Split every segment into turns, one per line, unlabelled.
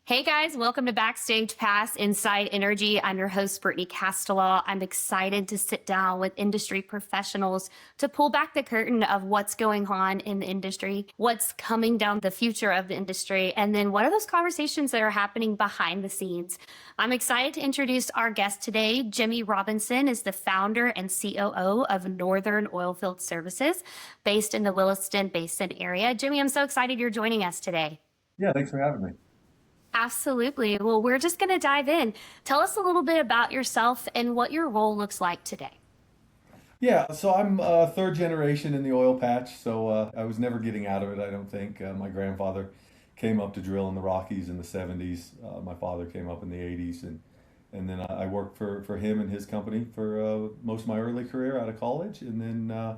Hey guys, welcome to Backstage Pass Inside Energy. I'm your host, Brittni Castilaw. I'm excited to sit down with industry professionals to pull back the curtain of what's going on in the industry, what's coming down the future of the industry, and then what are those conversations that are happening behind the scenes. I'm excited to introduce our guest today. Jimmy Robinson is the founder and COO of Northern Oilfield Services based in the Williston Basin area. Jimmy, I'm so excited you're joining us today.
Yeah, thanks for having me.
Absolutely. Well, we're just going to dive in. Tell us a little bit about yourself and what your role looks like today.
Yeah, so I'm third generation in the oil patch, so I was never getting out of it, I don't think. My grandfather came up to drill in the Rockies in the 70s. My father came up in the 80s, and then I worked for him and his company for most of my early career out of college. And then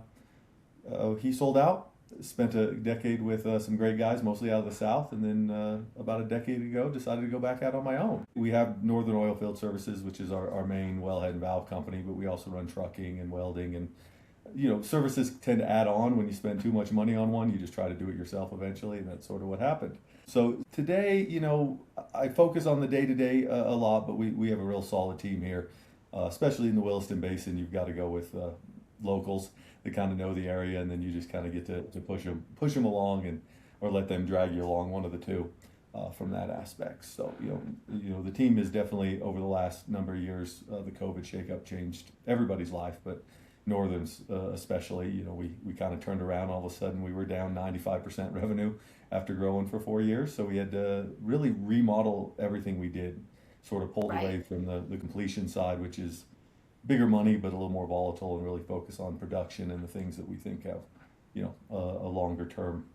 he sold out, spent a decade with some great guys, mostly out of the South, and then about a decade ago decided to go back out on my own. We have Northern Oilfield Services, which is our main wellhead and valve company, but we also run trucking and welding. And services tend to add on. When you spend too much money on one, you just try to do it yourself eventually, and that's sort of what happened. So today, I focus on the day-to-day a lot, but we have a real solid team here, especially in the Williston Basin. You've got to go with locals that kind of know the area, and then you just kind of get to push them along, and or let them drag you along, one of the two, from that aspect. So the team is definitely, over the last number of years, the COVID shakeup changed everybody's life, but Northern's especially. We kind of turned around. All of a sudden we were down 95% revenue after growing for 4 years, so we had to really remodel everything we did, sort of pulled away
Right.
from the completion side, which is bigger money but a little more volatile, and really focus on production and the things that we think have a longer term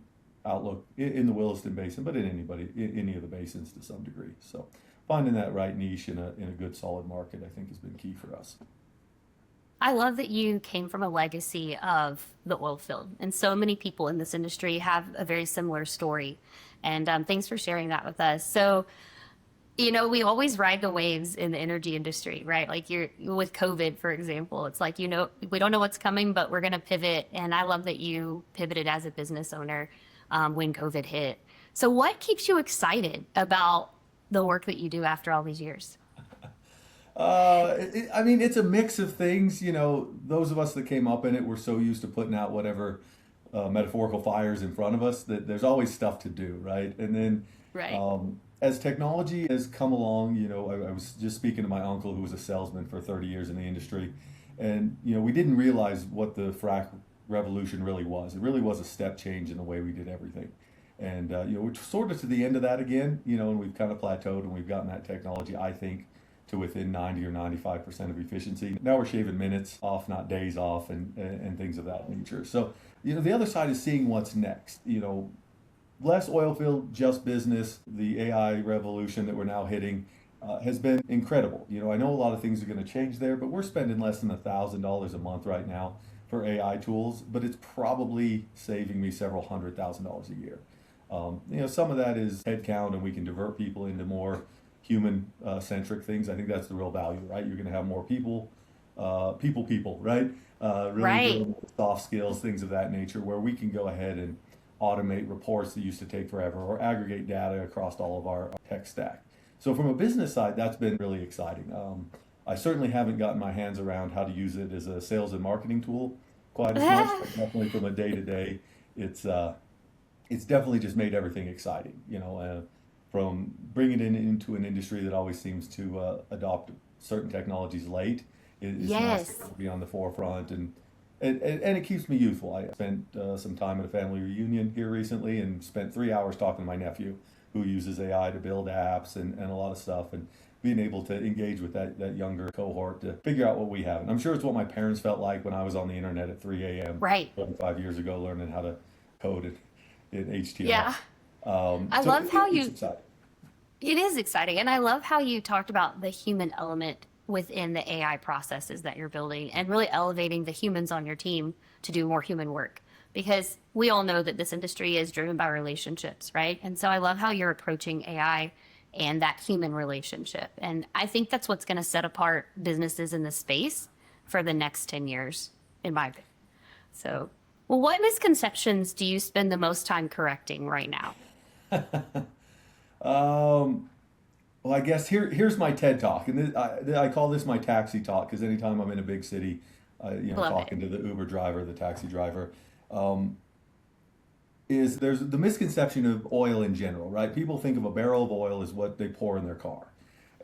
outlook in the Williston Basin, but in any of the basins to some degree. So finding that right niche in a good solid market, I think, has been key for us.
I love that you came from a legacy of the oil field, and so many people in this industry have a very similar story. And thanks for sharing that with us. So, we always ride the waves in the energy industry, right? Like you're with COVID, for example, it's like, we don't know what's coming, but we're going to pivot. And I love that you pivoted as a business owner when COVID hit. So what keeps you excited about the work that you do after all these years?
I mean, it's a mix of things. Those of us that came up in it were so used to putting out whatever metaphorical fires in front of us that there's always stuff to do, right? And then
Right.
as technology has come along, I was just speaking to my uncle who was a salesman for 30 years in the industry, and we didn't realize what the frac revolution really was. It really was a step change in the way we did everything. And we're sort of to the end of that again, and we've kind of plateaued, and we've gotten that technology, I think, to within 90 or 95% of efficiency. Now we're shaving minutes off, not days off, and things of that nature. So, the other side is seeing what's next. Less oil field, just business. The AI revolution that we're now hitting has been incredible. I know a lot of things are going to change there, but we're spending less than $1,000 a month right now for AI tools, but it's probably saving me several $100,000 a year. Some of that is headcount, and we can divert people into more human centric things. I think that's the real value, right? You're going to have more people, right? Really
Right.
building soft skills, things of that nature, where we can go ahead and automate reports that used to take forever, or aggregate data across all of our tech stack. So from a business side, that's been really exciting. I certainly haven't gotten my hands around how to use it as a sales and marketing tool quite as much, but definitely from a day to day, it's it's definitely just made everything exciting. From bringing it into an industry that always seems to adopt certain technologies late. It's nice
Yes.
to be on the forefront, and it keeps me youthful. I spent some time at a family reunion here recently, and spent 3 hours talking to my nephew, who uses AI to build apps and a lot of stuff, and being able to engage with that younger cohort to figure out what we have. And I'm sure it's what my parents felt like when I was on the internet at 3 a.m.
Right.
25 years ago, learning how to code in HTML.
Yeah. I
So
love how
it's
you
exciting.
It is exciting. And I love how you talked about the human element within the AI processes that you're building and really elevating the humans on your team to do more human work. Because we all know that this industry is driven by relationships, right? And so I love how you're approaching AI and that human relationship. And I think that's what's going to set apart businesses in this space for the next 10 years, in my opinion. So, well, what misconceptions do you spend the most time correcting right now?
Well, I guess here's my TED talk, and I call this my taxi talk because anytime I'm in a big city,
Love it.
talking to the Uber driver, the taxi driver, um, is there's the misconception of oil in general, right? People think of a barrel of oil as what they pour in their car,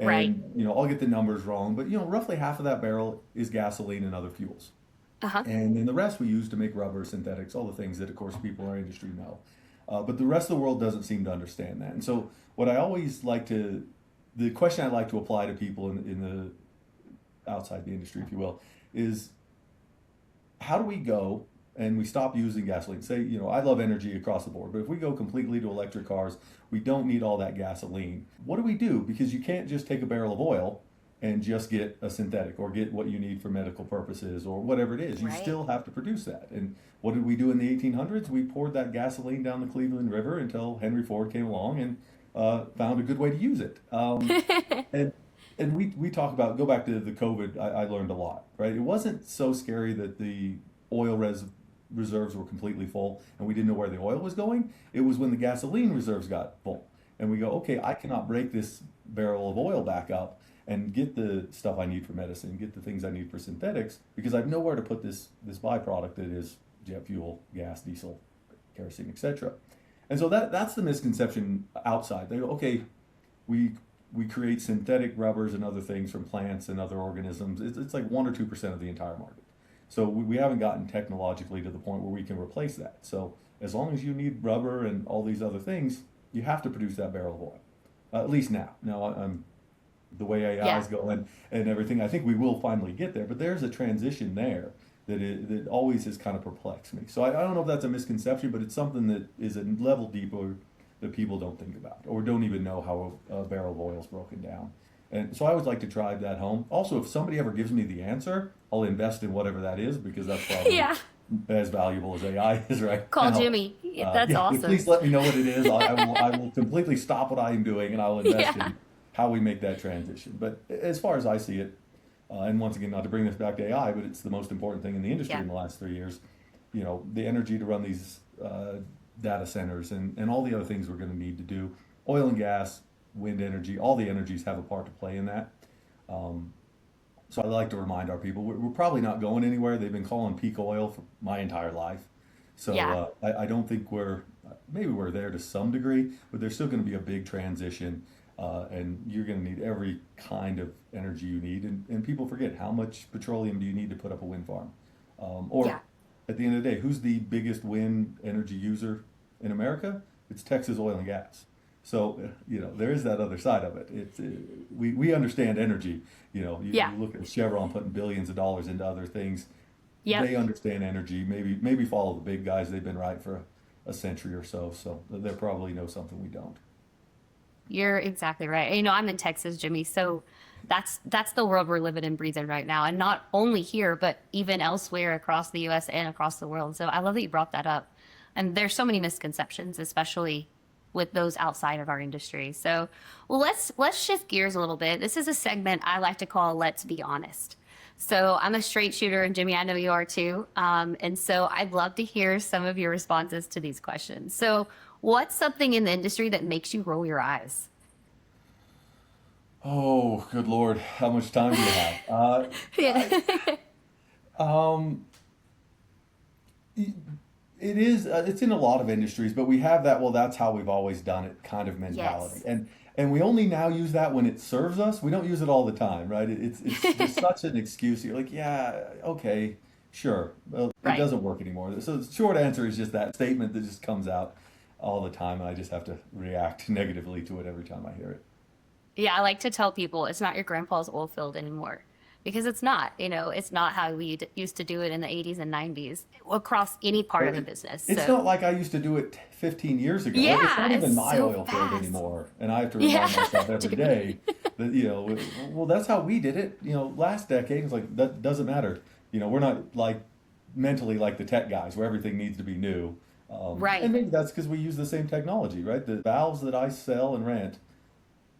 Right.
and I'll get the numbers wrong, but roughly half of that barrel is gasoline and other fuels,
Uh-huh.
and then the rest we use to make rubber, synthetics, all the things that, of course, people in our industry know. But the rest of the world doesn't seem to understand that. And so, what I always like to, the question I like to apply to people in the outside the industry, if you will, is how do we go and we stop using gasoline? Say, I love energy across the board, but if we go completely to electric cars, we don't need all that gasoline. What do we do? Because you can't just take a barrel of oil and just get a synthetic or get what you need for medical purposes or whatever it is. You
Right.
still have to produce that. And what did we do in the 1800s? We poured that gasoline down the Cleveland River until Henry Ford came along and found a good way to use it. And we talk about, go back to the COVID, I learned a lot, right? It wasn't so scary that the oil reserves were completely full and we didn't know where the oil was going. It was when the gasoline reserves got full. And we go, okay, I cannot break this barrel of oil back up and get the stuff I need for medicine, get the things I need for synthetics, because I have nowhere to put this byproduct that is jet fuel, gas, diesel, kerosene, etc. And so that's the misconception outside. They go, okay, we we create synthetic rubbers and other things from plants and other organisms. It's like 1 or 2% of the entire market. So we haven't gotten technologically to the point where we can replace that. So as long as you need rubber and all these other things, you have to produce that barrel of oil. At least now. Now, the way AI
Yeah.
is going and everything, I think we will finally get there. But there's a transition there that always has kind of perplexed me. So I don't know if that's a misconception, but it's something that is a level deeper that people don't think about or don't even know how a barrel of oil is broken down. And so I always like to drive that home. Also, if somebody ever gives me the answer, I'll invest in whatever that is because that's probably
Yeah.
as valuable as AI is right
Call
now.
Jimmy. That's
Yeah,
awesome.
please let me know what it is. I will completely stop what I am doing and I'll invest
Yeah.
in how we make that transition. But as far as I see it, and once again, not to bring this back to AI, but it's the most important thing in the industry
Yeah.
in the last 3 years. The energy to run these data centers and all the other things we're going to need to do. Oil and gas, wind energy, all the energies have a part to play in that. Um, so I like to remind our people we're probably not going anywhere. They've been calling peak oil for my entire life. So
Yeah.
I don't think maybe we're there to some degree, but there's still going to be a big transition. And you're going to need every kind of energy you need. And people forget how much petroleum do you need to put up a wind farm? Or
Yeah.
at the end of the day, who's the biggest wind energy user in America? It's Texas Oil and Gas. So, there is that other side of it. We understand energy. You
Yeah.
look at Chevron putting billions of dollars into other things.
Yep.
They understand energy. Maybe follow the big guys. They've been right for a century or so. So they probably know something we don't.
You're exactly right. I'm in Texas, Jimmy. So that's the world we're living and breathing right now. And not only here, but even elsewhere across the US and across the world. So I love that you brought that up. And there's so many misconceptions, especially with those outside of our industry. So well, let's shift gears a little bit. This is a segment I like to call Let's Be Honest. So I'm a straight shooter, and Jimmy, I know you are too. And so I'd love to hear some of your responses to these questions. So what's something in the industry that makes you roll your eyes?
Oh, good Lord, how much time do you have?
Yeah.
Um, it is. It's in a lot of industries, but we have that. Well, that's how we've always done it, kind of mentality,
Yes.
and we only now use that when it serves us. We don't use it all the time, right? It's just such an excuse. You're like, yeah, okay, sure. Well, it
Right.
doesn't work anymore. So the short answer is just that statement that just comes out all the time, and I just have to react negatively to it every time I hear it.
Yeah, I like to tell people it's not your grandpa's oil field anymore because it's not. It's not how we used to do it in the 80s and 90s across any part of the business.
It's
So,
not like I used to do it 15 years ago. Like it's
yeah,
not even
it's
my
so
oil field
fast.
anymore, and I have to
Yeah,
remind myself every
Jimmy.
day that well, that's how we did it. Last decade. It's like that doesn't matter. We're not like mentally like the tech guys where everything needs to be new. And
Right,
maybe that's because we use the same technology, right? The valves that I sell and rent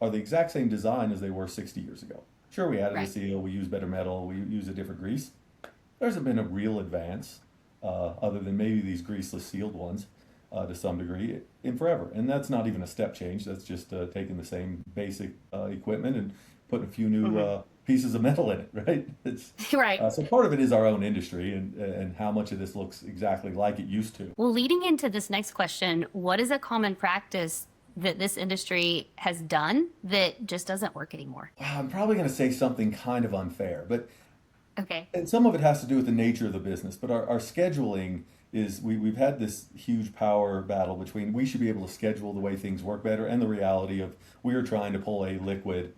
are the exact same design as they were 60 years ago. Sure, we added a
right.
seal, we use better metal, we use a different grease. There hasn't been a real advance, other than maybe these greaseless sealed ones. to some degree in forever. And that's not even a step change. That's just taking the same basic equipment and putting a few new
Hmm.
pieces of metal in it, right? It's
Right.
so part of it is our own industry and how much of this looks exactly like it used to.
Well, leading into this next question, what is a common practice that this industry has done that just doesn't work anymore?
I'm probably going to say something kind of unfair, but
Okay.
and some of it has to do with the nature of the business, but our scheduling is we've had this huge power battle between we should be able to schedule the way things work better and the reality of we are trying to pull a liquid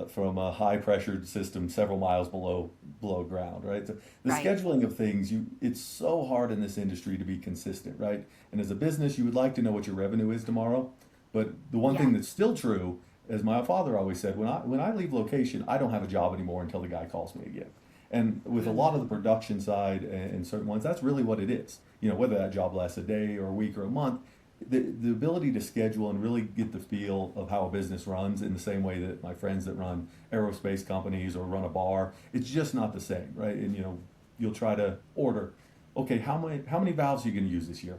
from a high pressured system several miles below ground, right? The
Right.
scheduling of things, it's so hard in this industry to be consistent, right? And as a business, you would like to know what your revenue is tomorrow, but the one
Yeah.
thing that's still true, as my father always said, when I leave location, I don't have a job anymore until the guy calls me again. And with a lot of the production side and certain ones, that's really what it is. Whether that job lasts a day or a week or a month, the ability to schedule and really get the feel of how a business runs in the same way that my friends that run aerospace companies or run a bar, it's just not the same, right? And you'll try to order, okay, how many valves are you going to use this year?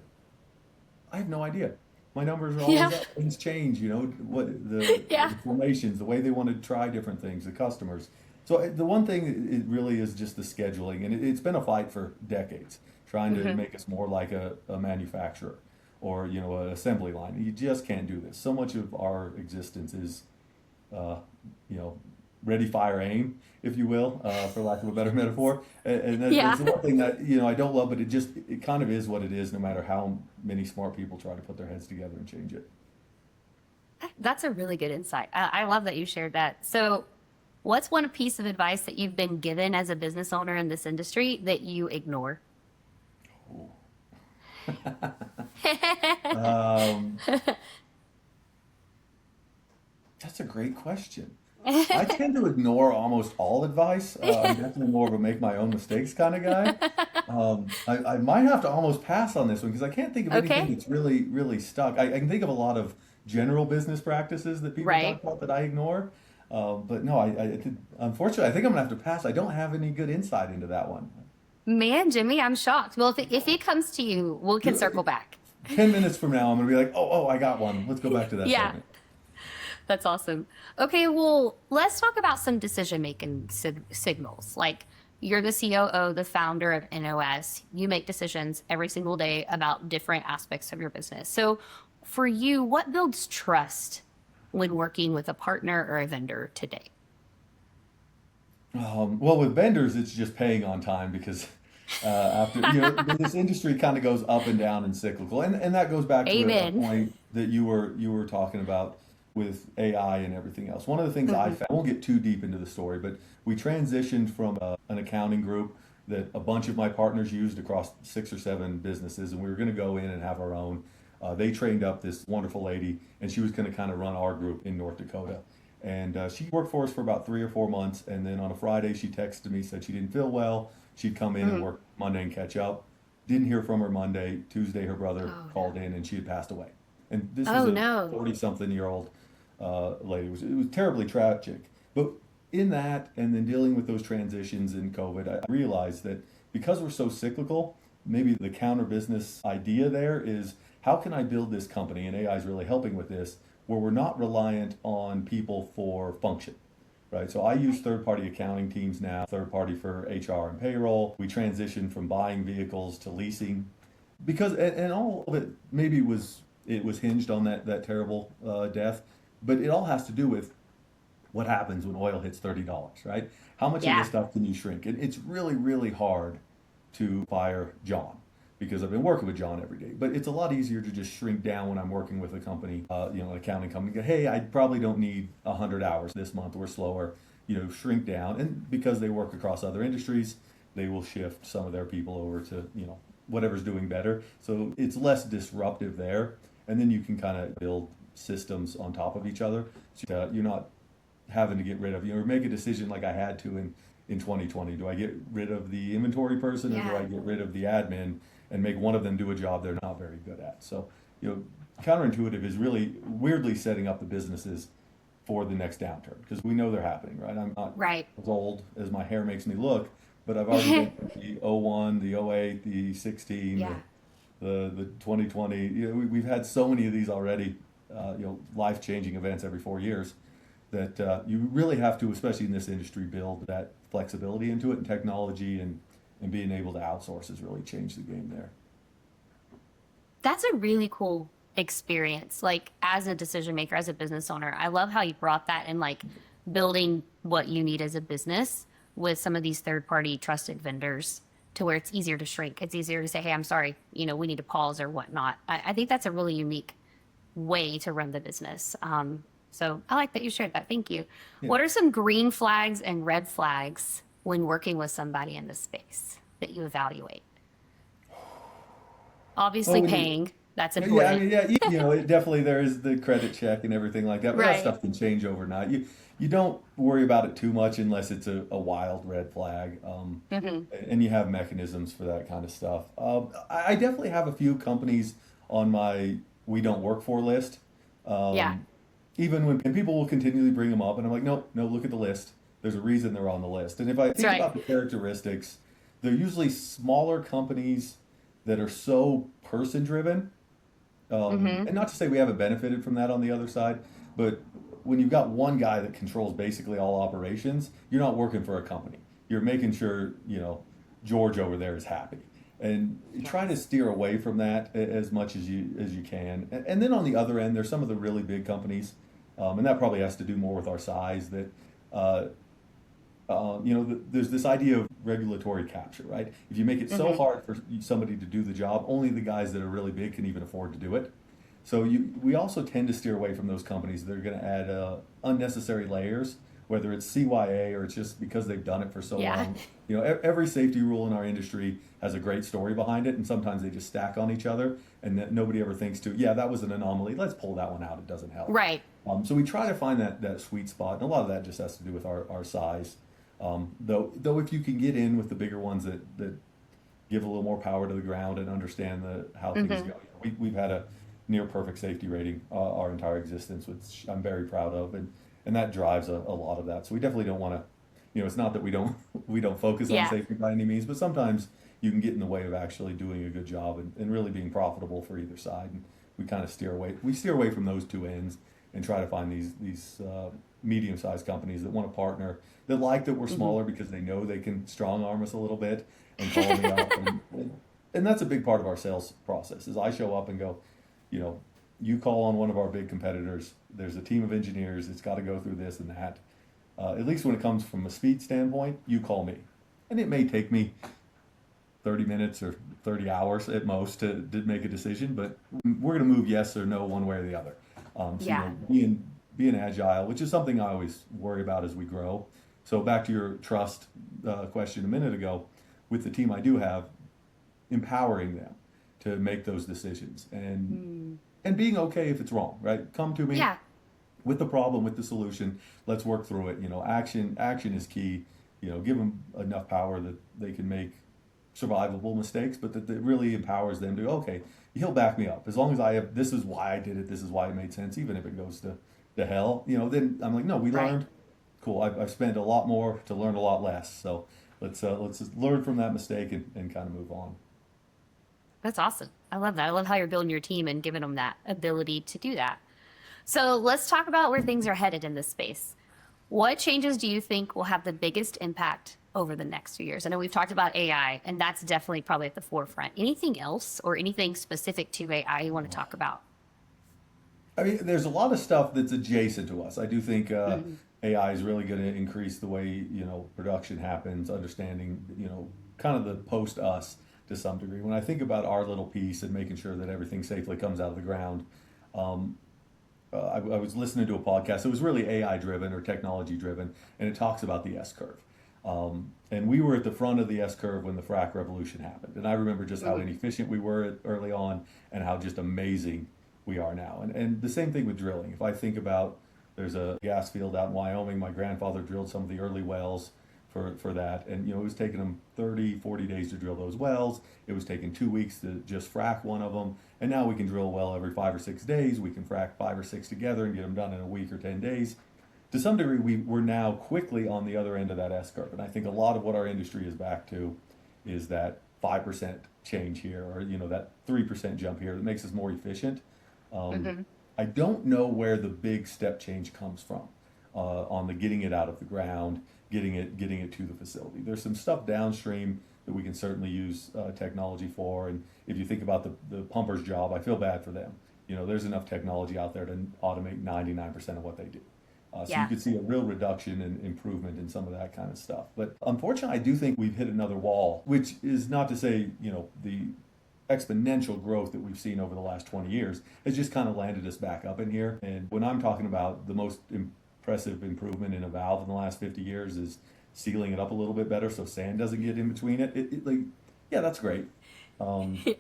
I have no idea. My numbers are
Yeah.
always up. Things change, what the
Yeah.
formations, the way they want to try different things, the customers. So the one thing it really is just the scheduling, and it's been a fight for decades, trying to
Hmm.
make us more like a manufacturer or an assembly line. You just can't do this. So much of our existence is, uh, you know, ready, fire, aim, if you will, for lack of a better metaphor. And that's
Yeah.
the one thing that I don't love, but it kind of is what it is, no matter how many smart people try to put their heads together and change it.
That's a really good insight. I love that you shared that. So, what's one piece of advice that you've been given as a business owner in this industry that you ignore?
Ooh. Um, that's a great question. I tend to ignore almost all advice. I'm definitely more of a make my own mistakes kind of guy. I might have to almost pass on this one because I can't think of anything
Okay.
that's really, really stuck. I can think of a lot of general business practices that people
Right.
talk about that I ignore. But no, unfortunately, I think I'm gonna have to pass. I don't have any good insight into that one.
Man, Jimmy, I'm shocked. Well, if it comes to you, we can circle
You-
back.
10 minutes from now, I'm gonna be like, oh, I got one. Let's go back to that
Yeah.
segment.
That's awesome. Okay, well, let's talk about some decision making signals. Like you're the COO, the founder of NOS. You make decisions every single day about different aspects of your business. So, for you, what builds trust when working with a partner or a vendor today?
Well, with vendors, it's just paying on time because after this industry kind of goes up and down and cyclical, and that goes back to a
Amen.
point that you were talking about with AI and everything else. One of the things I
Hmm.
found, I won't get too deep into the story, but we transitioned from an accounting group that a bunch of my partners used across 6 or 7 businesses, and we were going to go in and have our own. They trained up this wonderful lady, and she was going to kind of run our group in North Dakota. And she worked for us for about 3 or 4 months. And then on a Friday, she texted me, said she didn't feel well. She'd come in and
Hmm.
work Monday and catch up. Didn't hear from her Monday. Tuesday, her brother
Oh no.
called in and she had passed away. And this was
Oh
a
no.
40-something-year-old lady. It was terribly tragic. But in that, and then dealing with those transitions in COVID, I realized that because we're so cyclical, maybe the counter business idea there is how can I build this company? And AI is really helping with this, where we're not reliant on people for function. Right, so I use third-party accounting teams now, third-party for HR and payroll. We transitioned from buying vehicles to leasing, because and all of it maybe it was hinged on that terrible death, but it all has to do with what happens when oil hits $30, right? How much of this
Yeah.
stuff can you shrink? And it's really, really hard to fire John because I've been working with John every day. But it's a lot easier to just shrink down when I'm working with a company, an accounting company. Go, hey, I probably don't need 100 hours this month. We're slower. Shrink down. And because they work across other industries, they will shift some of their people over to whatever's doing better. So it's less disruptive there. And then you can kind of build systems on top of each other. So you're not having to get rid of, or make a decision like I had to in 2020. Do I get rid of the inventory person or do
Yeah.
I get rid of the admin and make one of them do a job they're not very good at? So, counterintuitive is really weirdly setting up the businesses for the next downturn because we know they're happening, right? I'm not
Right.
as old as my hair makes me look, but I've already been through the '01, the '08, the '16,
Yeah.
the 2020. We've had so many of these already. Life-changing events every 4 years that you really have to, especially in this industry, build that flexibility into it, and technology and being able to outsource has really changed the game there.
That's a really cool experience. Like as a decision maker, as a business owner, I love how you brought that in, like building what you need as a business with some of these third party trusted vendors to where it's easier to shrink. It's easier to say, hey, I'm sorry, we need to pause or whatnot. I think that's a really unique way to run the business. So I like that you shared that. Thank you.
Yeah.
What are some green flags and red flags when working with somebody in this space that you evaluate? Obviously,
Well,
paying. That's
yeah,
important.
I mean, it definitely there is the credit check and everything like that, but that
Right.
stuff can change overnight. You don't worry about it too much unless it's a wild red flag, and you have mechanisms for that kind of stuff. I definitely have a few companies on my we don't work for list.
Yeah.
Even when and people will continually bring them up, and I'm like, no, no, look at the list. There's a reason they're on the list. And if I
That's
think
right.
about the characteristics, they're usually smaller companies that are so person driven. And not to say we haven't benefited from that on the other side, but when you've got one guy that controls basically all operations, you're not working for a company. You're making sure, George over there is happy. And try to steer away from that as much as you can. And then on the other end, there's some of the really big companies, and that probably has to do more with our size. That there's this idea of regulatory capture, right? If you make it so hard for somebody to do the job, only the guys that are really big can even afford to do it. So we also tend to steer away from those companies that are going to add unnecessary layers, whether it's CYA or it's just because they've done it for so
Yeah.
long. Every safety rule in our industry has a great story behind it, and sometimes they just stack on each other, and that nobody ever thinks that was an anomaly. Let's pull that one out. It doesn't help.
Right.
So we try to find that sweet spot, and a lot of that just has to do with our size. Though if you can get in with the bigger ones that give a little more power to the ground and understand how things go. We've had a near perfect safety rating our entire existence, which I'm very proud of, and that drives a lot of that. So we definitely don't want to, it's not that we don't focus on safety by any means, but sometimes you can get in the way of actually doing a good job and really being profitable for either side. And we kind of steer away from those two ends and try to find these medium-sized companies that want to partner, that like that we're smaller because they know they can strong arm us a little bit and call me up. And that's a big part of our sales process is I show up and go, you call on one of our big competitors, there's a team of engineers, it's got to go through this and that. At least when it comes from a speed standpoint, you call me. And it may take me 30 minutes or 30 hours at most to make a decision, but we're going to move yes or no one way or the other. Being agile, which is something I always worry about as we grow. So back to your trust question a minute ago, with the team I do have, empowering them to make those decisions and being okay if it's wrong, right? Come to me with the problem, with the solution. Let's work through it. Action is key. Give them enough power that they can make survivable mistakes, but that really empowers them to, okay, he'll back me up. As long as this is why I did it, this is why it made sense, even if it goes to hell, then I'm like, no, we learned. Cool. I've spent a lot more to learn a lot less. So let's just learn from that mistake and kind of move on.
That's awesome. I love that. I love how you're building your team and giving them that ability to do that. So let's talk about where things are headed in this space. What changes do you think will have the biggest impact over the next few years? I know we've talked about AI, and that's definitely probably at the forefront. Anything else or anything specific to AI you want to talk about?
I mean, there's a lot of stuff that's adjacent to us. I do think AI is really going to increase the way, production happens, understanding, kind of the post us to some degree. When I think about our little piece and making sure that everything safely comes out of the ground, I was listening to a podcast. It was really AI driven or technology driven, and it talks about the S curve. And we were at the front of the S curve when the frac revolution happened. And I remember just how inefficient we were early on and how just amazing we are now. And the same thing with drilling. If I think about, there's a gas field out in Wyoming. My grandfather drilled some of the early wells for that. And, it was taking them 30, 40 days to drill those wells. It was taking 2 weeks to just frack one of them. And now we can drill a well every 5 or 6 days. We can frack 5 or 6 together and get them done in a week or 10 days. To some degree, we're now quickly on the other end of that S curve. And I think a lot of what our industry is back to is that 5%, change here, or that 3% jump here that makes us more efficient. Um,
Hmm.
I don't know where the big step change comes from on the getting it out of the ground, getting it to the facility. There's some stuff downstream that we can certainly use technology for. And if you think about the pumper's job, I feel bad for them. There's enough technology out there to automate 99% of what they do. So you
Yeah.
could see a real reduction and improvement in some of that kind of stuff. But unfortunately, I do think we've hit another wall, which is not to say, the exponential growth that we've seen over the last 20 years has just kind of landed us back up in here. And when I'm talking about the most impressive improvement in a valve in the last 50 years is sealing it up a little bit better so sand doesn't get in between it. Like, yeah, that's great. Um,
Yeah.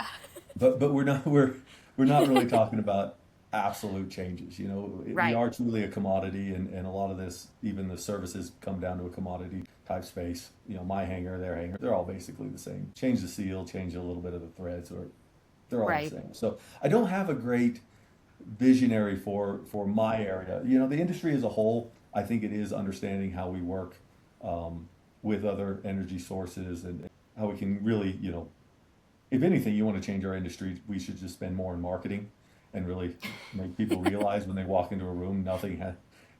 but we're not really talking about absolute changes. We
Right.
are truly a commodity, and a lot of this, even the services, come down to a commodity type space. My hanger, their hanger, they're all basically the same. Change the seal, change a little bit of the threads, or they're all the
Right.
same. So I don't have a great visionary for my area. The industry as a whole, I think it is understanding how we work with other energy sources, and how we can really, if anything, you want to change our industry, we should just spend more in marketing and really make people realize when they walk into a room, nothing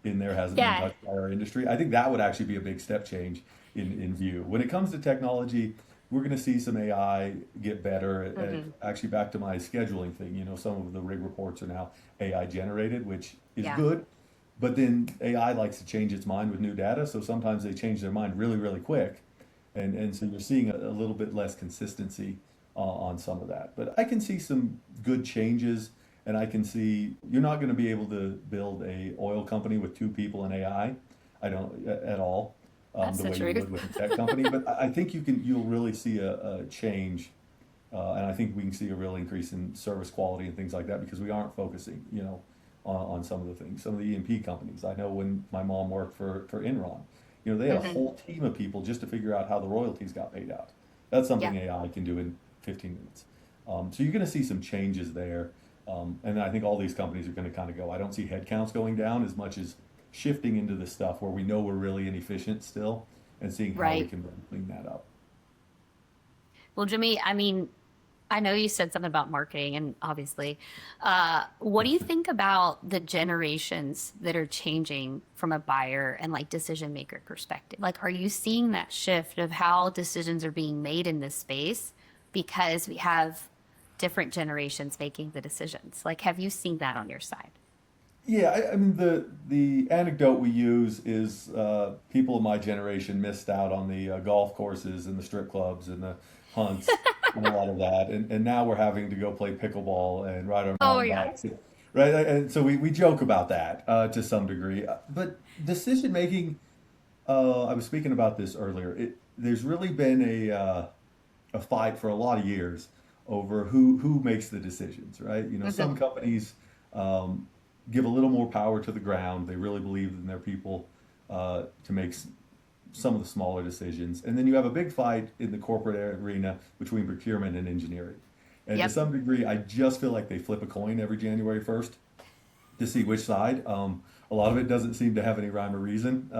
in there hasn't been
Yeah.
touched by our industry. I think that would actually be a big step change in view. When it comes to technology, we're going to see some AI get better
Hmm.
actually, back to my scheduling thing. Some of the rig reports are now AI generated, which is
Yeah.
good. But then AI likes to change its mind with new data, so sometimes they change their mind really, really quick, and so you're seeing a little bit less consistency on some of that. But I can see some good changes, and I can see you're not going to be able to build a oil company with two people in AI. I don't at all,
That's
the
the
way you
truth.
would with a tech company. But I think you'll really see a change, and I think we can see a real increase in service quality and things like that because we aren't focusing, on some of the things. Some of the E&P companies. I know when my mom worked for Enron, they had a
Hmm.
whole team of people just to figure out how the royalties got paid out. That's
Yeah.
something AI can do in 15 minutes. So you're going to see some changes there. And I think all these companies are going to kind of go. I don't see headcounts going down as much as shifting into the stuff where we know we're really inefficient still, and seeing how we
Right.
can clean that up.
Well, Jimmy, I mean, I know you said something about marketing, and obviously, what do you think about the generations that are changing from a buyer and like decision maker perspective? Like, are you seeing that shift of how decisions are being made in this space because we have different generations making the decisions? Like, have you seen that on your side?
Yeah, I mean the anecdote we use is people of my generation missed out on the golf courses and the strip clubs and the hunts and a lot of that, and now we're having to go play pickleball and ride our
Oh
mountain
yeah.
bikes, right? And so we joke about that to some degree, but decision making. I was speaking about this earlier. There's really been a fight for a lot of years over who makes the decisions, right? Some
Hmm.
companies um, give a little more power to the ground. They really believe in their people to make some of the smaller decisions, and then you have a big fight in the corporate arena between procurement and engineering. And to
Yep.
some degree, I just feel like they flip a coin every January 1st to see which side. A lot of it doesn't seem to have any rhyme or reason.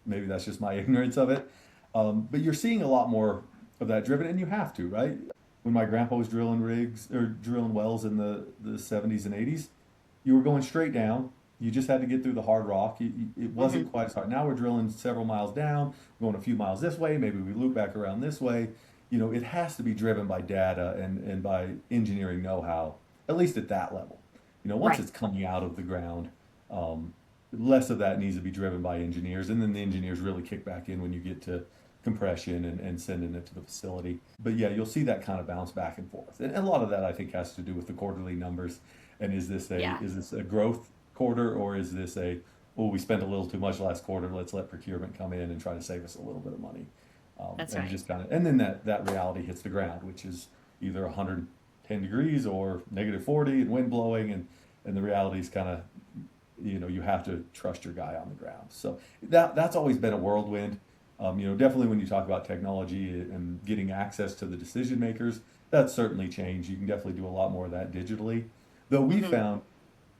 Maybe that's just my ignorance of it. But you're seeing a lot more of that driven, and you have to, right? When my grandpa was drilling rigs or drilling wells in the 70s and 80s, you were going straight down. You just had to get through the hard rock. It
Hmm.
wasn't quite as hard. Now we're drilling several miles down, going a few miles this way. Maybe we loop back around this way. It has to be driven by data and by engineering know-how, at least at that level. Once
Right.
it's coming out of the ground, um, less of that needs to be driven by engineers, and then the engineers really kick back in when you get to compression and sending it to the facility. But yeah, you'll see that kind of bounce back and forth, and a lot of that I think has to do with the quarterly numbers. And
Yeah.
is this a growth quarter, or is this oh, we spent a little too much last quarter, let's let procurement come in and try to save us a little bit of money.
That's
And
right.
just kind of, and then that reality hits the ground, which is either 110 degrees or negative 40 and wind blowing, and the reality is kind of, you have to trust your guy on the ground. So that's always been a whirlwind. Definitely when you talk about technology and getting access to the decision makers, that's certainly changed. You can definitely do a lot more of that digitally. Though we
Hmm.
found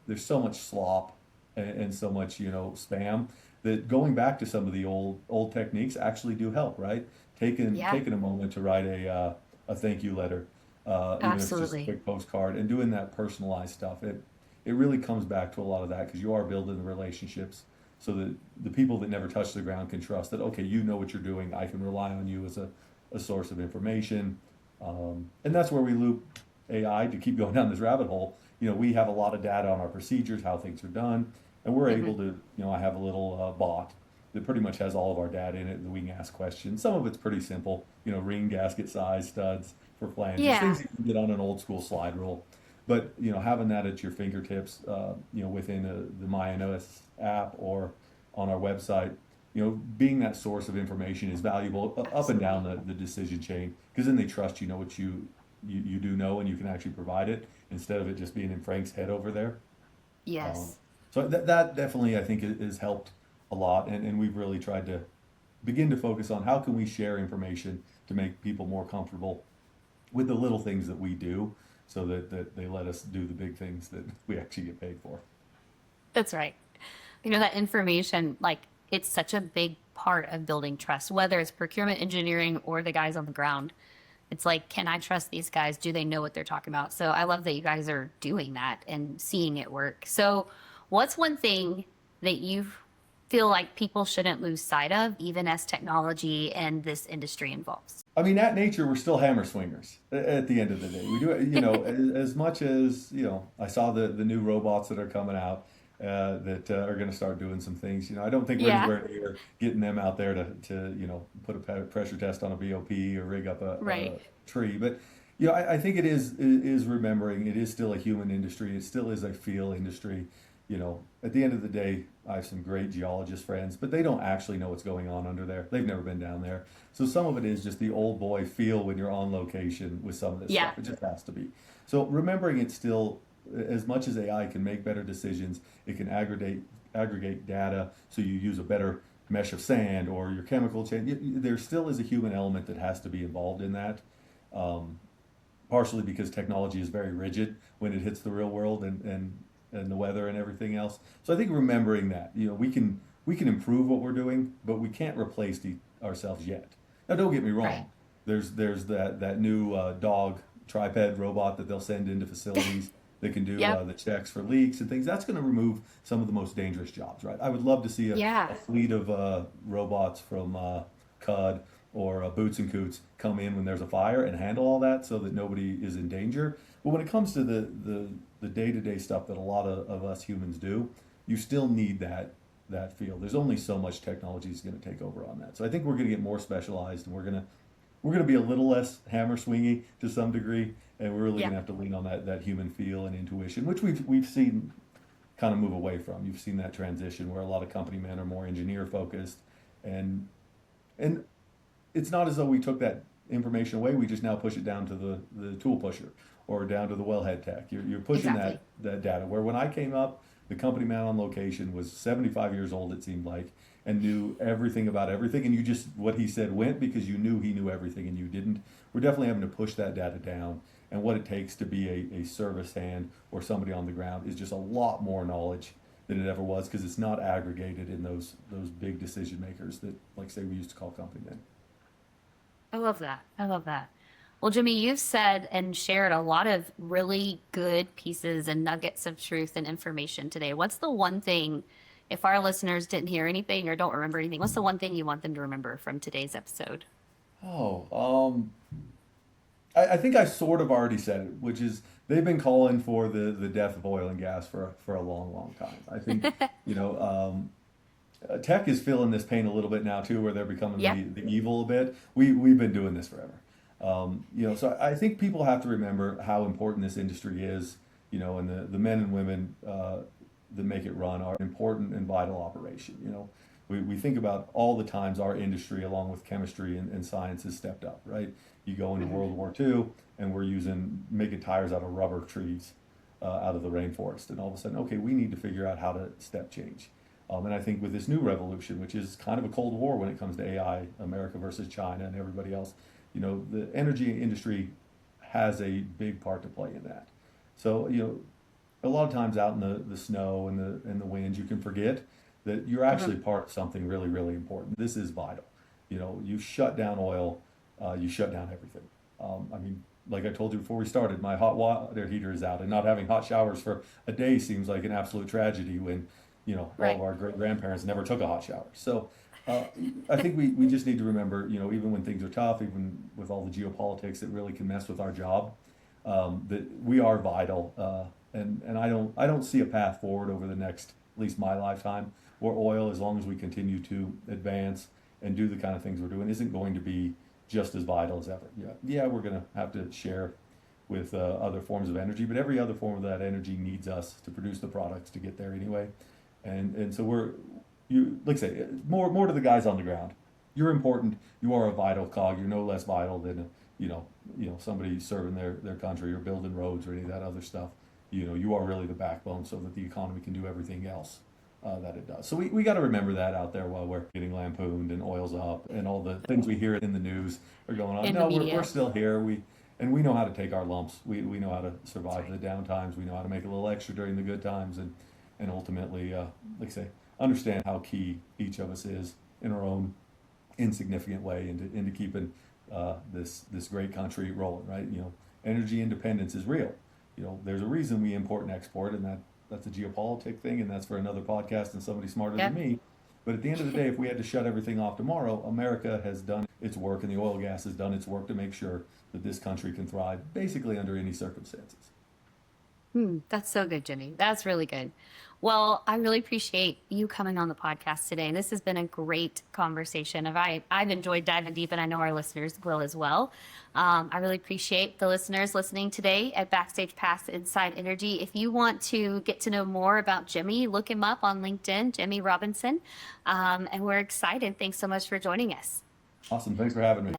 there's so much slop and so much, spam, that going back to some of the old techniques actually do help, right? Taking
Yeah.
taking a moment to write a thank you letter even if it's just a
Absolutely.
quick postcard and doing that personalized stuff. It really comes back to a lot of that because you are building the relationships so that the people that never touch the ground can trust that, okay, you know what you're doing. I can rely on you as a source of information. And that's where we loop AI to keep going down this rabbit hole. We have a lot of data on our procedures, how things are done, and we're
Hmm.
able to, I have a little bot that pretty much has all of our data in it that we can ask questions. Some of it's pretty simple, ring gasket size, studs for flanges,
Yeah.
things you can get on an old school slide rule. But, having that at your fingertips, within the MyNOS app or on our website, being that source of information is valuable up and down
Absolutely.
the decision chain because then they trust you know what you do know and you can actually provide it instead of it just being in Frank's head over there. Um,
Yes.
so that definitely I think has helped a lot, and we've really tried to begin to focus on how can we share information to make people more comfortable with the little things that we do, so that they let us do the big things that we actually get paid for.
That's right. That information, like, it's such a big part of building trust, whether it's procurement engineering or the guys on the ground. It's like, can I trust these guys? Do they know what they're talking about? So I love that you guys are doing that and seeing it work. So, what's one thing that you feel like people shouldn't lose sight of, even as technology and this industry evolves?
I mean, at nature, we're still hammer swingers at the end of the day. We do, as much as, I saw the new robots that are coming out that are going to start doing some things. I don't think we're
Yeah,
anywhere near getting them out there to put a pressure test on a BOP or rig up
right.
a tree. But, I think it is remembering it is still a human industry. It still is a feel industry. At the end of the day, I have some great geologist friends, but they don't actually know what's going on under there. They've never been down there. So some of it is just the old boy feel when you're on location with some of this
Yeah,
stuff. It just has to be. So remembering it's still, as much as AI can make better decisions, it can aggregate data so you use a better mesh of sand or your chemical chain. There still is a human element that has to be involved in that. Um, Partially because technology is very rigid when it hits the real world and the weather and everything else. So I think remembering that, we can improve what we're doing, but we can't replace ourselves yet. Now, don't get me
right.
wrong. There's that new dog tripod robot that they'll send into facilities that can do
Yep.
the checks for leaks and things. That's going to remove some of the most dangerous jobs, right? I would love to see a
Yeah.
fleet of robots from CUD or Boots and Coots come in when there's a fire and handle all that so that nobody is in danger. But when it comes to the day-to-day stuff that a lot of us humans do, you still need that field. There's only so much technology is going to take over on that. So I think we're going to get more specialized, and we're going to be a little less hammer swingy to some degree, and we're really going
Yep.
to have to lean on that human feel and intuition, which we've seen kind of move away from. You've seen that transition where a lot of company men are more engineer focused, and it's not as though we took that information away. We just now push it down to the tool pusher or down to the wellhead tech. You're pushing
Exactly.
that data. Where when I came up, the company man on location was 75 years old, it seemed like, and knew everything about everything. And you just, what he said went because you knew he knew everything and you didn't. We're definitely having to push that data down. And what it takes to be a service hand or somebody on the ground is just a lot more knowledge than it ever was because it's not aggregated in those big decision makers that, like say, we used to call company men.
I love that. I love that. Well, Jimmy, you've said and shared a lot of really good pieces and nuggets of truth and information today. What's the one thing, if our listeners didn't hear anything or don't remember anything, what's the one thing you want them to remember from today's episode?
Oh, I think I sort of already said it, which is they've been calling for the death of oil and gas for a long, long time. I think, you know, tech is feeling this pain a little bit now too, where they're becoming
Yep.
the evil a bit. We've been doing this forever. So I think people have to remember how important this industry is, and the men and women that make it run are important and vital operation. We think about all the times our industry, along with chemistry and science, has stepped up, right? You go into
Hmm.
World War II, and we're making tires out of rubber trees, out of the rainforest, and all of a sudden, okay, we need to figure out how to step change. And I think with this new revolution, which is kind of a cold war when it comes to AI, America versus China and everybody else, the energy industry has a big part to play in that. So, a lot of times out in the snow and the winds, you can forget that you're
Hmm.
actually part of something really, really important. This is vital. You shut down oil, you shut down everything. I mean, like I told you before we started, my hot water heater is out, and not having hot showers for a day seems like an absolute tragedy when, all of
Right.
our great grandparents never took a hot shower. So uh, I think we just need to remember, even when things are tough, even with all the geopolitics that really can mess with our job, that we are vital. And I don't see a path forward over the next, at least my lifetime, where oil, as long as we continue to advance and do the kind of things we're doing, isn't going to be just as vital as ever. Yeah, we're going to have to share with other forms of energy, but every other form of that energy needs us to produce the products to get there anyway. And so like I say, more to the guys on the ground. You're important. You are a vital cog. You're no less vital than somebody serving their country or building roads or any of that other stuff. You are really the backbone so that the economy can do everything else that it does. So we got to remember that out there while we're getting lampooned and oil's up and all the things we hear in the news are going on.
In the
No, we're
media.
still here. We know how to take our lumps. We know how to
That's
survive
right.
the down times. We know how to make a little extra during the good times, and ultimately, like I say, understand how key each of us is in our own insignificant way into keeping this great country rolling. Right? Energy independence is real. There's a reason we import and export, and that's a geopolitic thing, and that's for another podcast and somebody smarter than
Yep.
me. But at the end of the day, if we had to shut everything off tomorrow, America has done its work, and the oil gas has done its work to make sure that this country can thrive basically under any circumstances.
That's so good, Jimmy. That's really good. Well, I really appreciate you coming on the podcast today. This has been a great conversation. I've enjoyed diving deep, and I know our listeners will as well. I really appreciate the listeners listening today at Backstage Pass Inside Energy. If you want to get to know more about Jimmy, look him up on LinkedIn, Jimmy Robinson. And we're excited. Thanks so much for joining us.
Awesome. Thanks for having me.